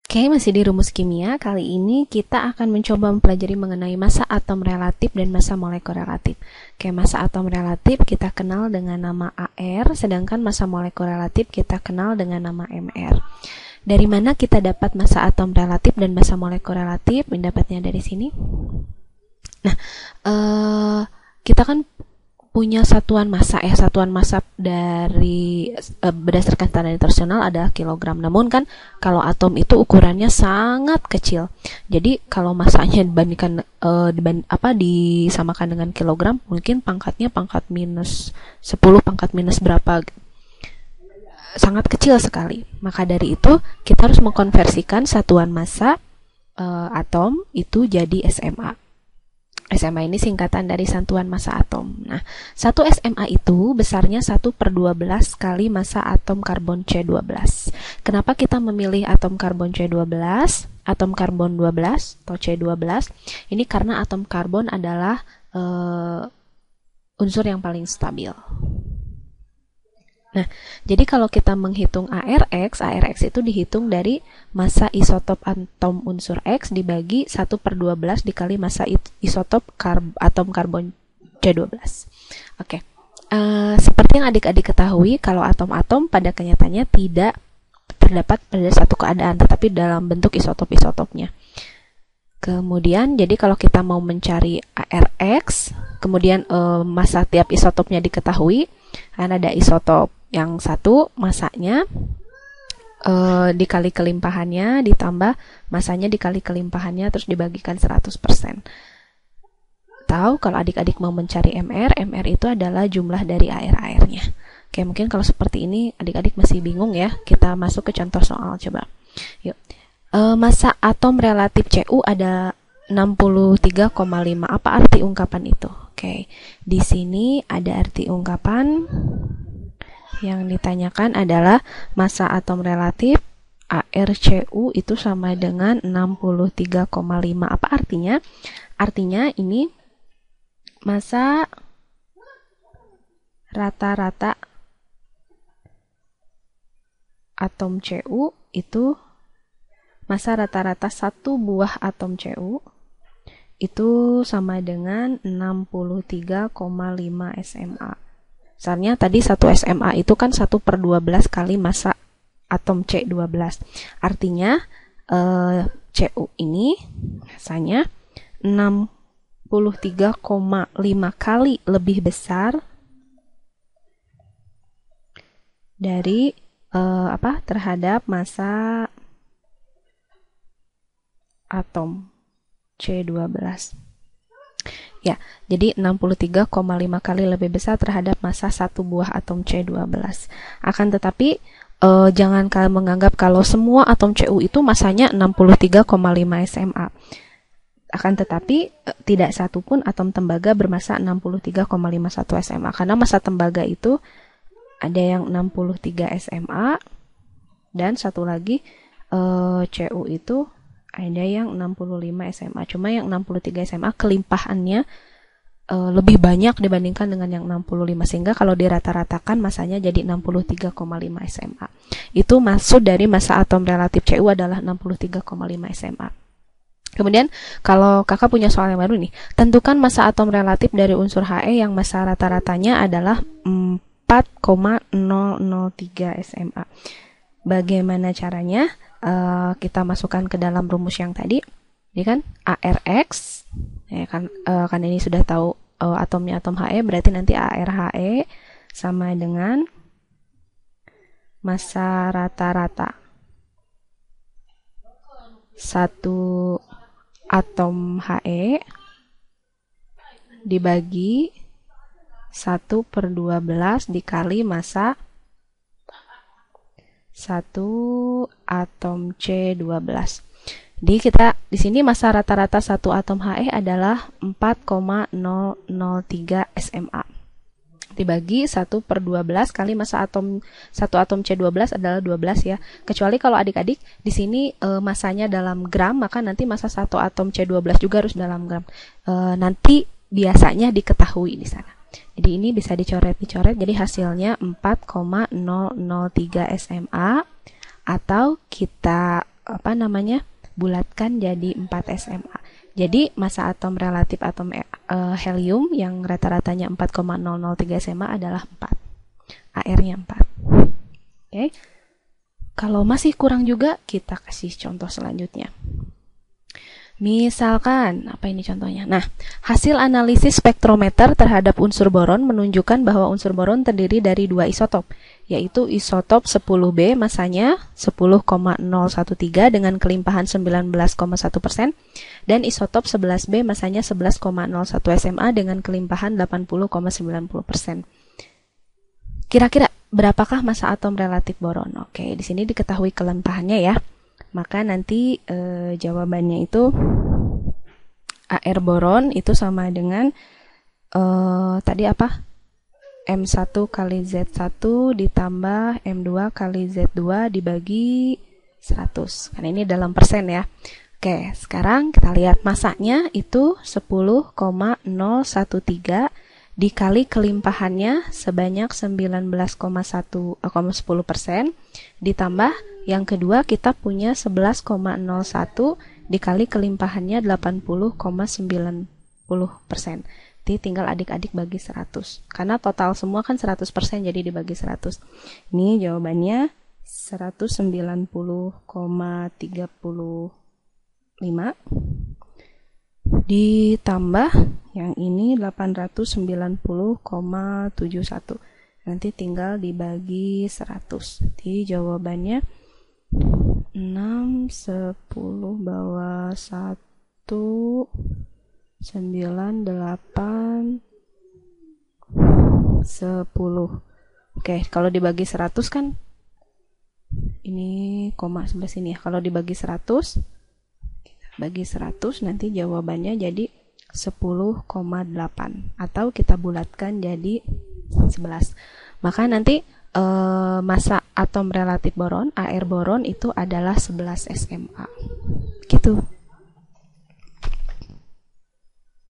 Oke, masih di rumus kimia. Kali ini kita akan mencoba mempelajari mengenai massa atom relatif dan massa molekul relatif. Oke, massa atom relatif kita kenal dengan nama AR, sedangkan massa molekul relatif kita kenal dengan nama MR. Dari mana kita dapat massa atom relatif dan massa molekul relatif? Mendapatnya dari sini. Nah, kita kan punya satuan massa satuan massa dari berdasarkan standar internasional adalah kilogram. Namun kan kalau atom itu ukurannya sangat kecil. Jadi kalau massanya dibandingkan disamakan dengan kilogram, mungkin pangkatnya pangkat minus 10, pangkat minus berapa, sangat kecil sekali. Maka dari itu kita harus mengkonversikan satuan massa atom itu jadi SMA. SMA ini singkatan dari satuan massa atom. Nah, 1 SMA itu besarnya 1/12 kali massa atom karbon C12. Kenapa kita memilih atom karbon C12, atom karbon 12 atau C12? Ini karena atom karbon adalah unsur yang paling stabil. Nah, jadi kalau kita menghitung ARX itu dihitung dari massa isotop atom unsur X dibagi 1/12 dikali massa isotop atom karbon C12. Oke. Seperti yang adik-adik ketahui, kalau atom-atom pada kenyataannya tidak terdapat pada satu keadaan, tetapi dalam bentuk isotop-isotopnya. Kemudian, jadi kalau kita mau mencari ARX, kemudian massa tiap isotopnya diketahui, kan ada isotop yang satu, masanya dikali kelimpahannya, ditambah masanya dikali kelimpahannya, terus dibagikan 100%. Tahu kalau adik-adik mau mencari MR itu adalah jumlah dari air-airnya. Oke, mungkin kalau seperti ini adik-adik masih bingung ya. Kita masuk ke contoh soal, coba. Yuk. Massa atom relatif Cu ada 63,5. Apa arti ungkapan itu? Oke, di sini ada arti ungkapan. Yang ditanyakan adalah massa atom relatif ArCu itu sama dengan 63,5. Apa artinya? Artinya ini massa rata-rata atom Cu itu, massa rata-rata satu buah atom Cu itu sama dengan 63,5 SMA. Misalnya tadi 1 SMA itu kan 1/12 kali massa atom C12. Artinya Cu ini massanya 63,5 kali lebih besar dari terhadap massa atom C12. Ya, jadi 63,5 kali lebih besar terhadap massa satu buah atom C12. Akan tetapi jangan kalian menganggap kalau semua atom Cu itu massanya 63,5 SMA. Akan tetapi tidak satu pun atom tembaga bermassa 63,51 SMA, karena massa tembaga itu ada yang 63 SMA dan satu lagi Cu itu ada yang 65 SMA. Cuma yang 63 SMA kelimpahannya lebih banyak dibandingkan dengan yang 65, sehingga kalau dirata-ratakan masanya jadi 63,5 SMA. Itu maksud dari massa atom relatif Cu adalah 63,5 SMA. Kemudian kalau kakak punya soal yang baru nih, tentukan massa atom relatif dari unsur He yang massa rata-ratanya adalah 4,003 SMA. Bagaimana caranya? Kita masukkan ke dalam rumus yang tadi, ini kan ARX, ya kan, kan ini sudah tahu atomnya atom He, berarti nanti ARHe sama dengan massa rata-rata satu atom He dibagi 1/12 dikali massa 1 atom C12. Jadi kita di sini massa rata-rata satu atom He adalah 4,003 SMA. Dibagi 1/12 kali massa atom 1 atom C12 adalah 12 ya. Kecuali kalau adik-adik di sini massanya dalam gram, maka nanti massa 1 atom C12 juga harus dalam gram. Nanti biasanya diketahui di sana. Jadi ini bisa dicoret-coret, jadi hasilnya 4,003 SMA, atau kita bulatkan jadi 4 SMA. Jadi massa atom relatif atom helium yang rata-ratanya 4,003 SMA adalah 4. AR-nya 4. Oke. Kalau masih kurang juga, kita kasih contoh selanjutnya. Misalkan, apa ini contohnya? Nah, hasil analisis spektrometer terhadap unsur boron menunjukkan bahwa unsur boron terdiri dari 2 isotop, yaitu isotop 10B masanya 10,013 dengan kelimpahan 19,1% dan isotop 11B masanya 11,01 SMA dengan kelimpahan 80,90%. Kira-kira berapakah massa atom relatif boron? Oke, di sini diketahui kelimpahannya ya. Maka nanti jawabannya itu AR boron itu sama dengan tadi apa? M1 kali Z1 ditambah M2 kali Z2 dibagi 100. Karena ini dalam persen ya. Oke, sekarang kita lihat masanya itu 10,013 dikali kelimpahannya sebanyak 19,10% ditambah yang kedua kita punya 11,01 dikali kelimpahannya 80,90%. Jadi tinggal adik-adik bagi 100. Karena total semua kan 100% jadi dibagi 100. Ini jawabannya 190,35 ditambah yang ini 890,71. Nanti tinggal dibagi 100. Jadi jawabannya 6, 10 bawah 1, 9, 8, 10. Oke, kalau dibagi 100 kan ini koma sebelah sini ya. Kalau dibagi 100 bagi 100 nanti jawabannya jadi 10,8 atau kita bulatkan jadi 11. Maka nanti massa atom relatif boron AR boron itu adalah 11 SMA. Gitu.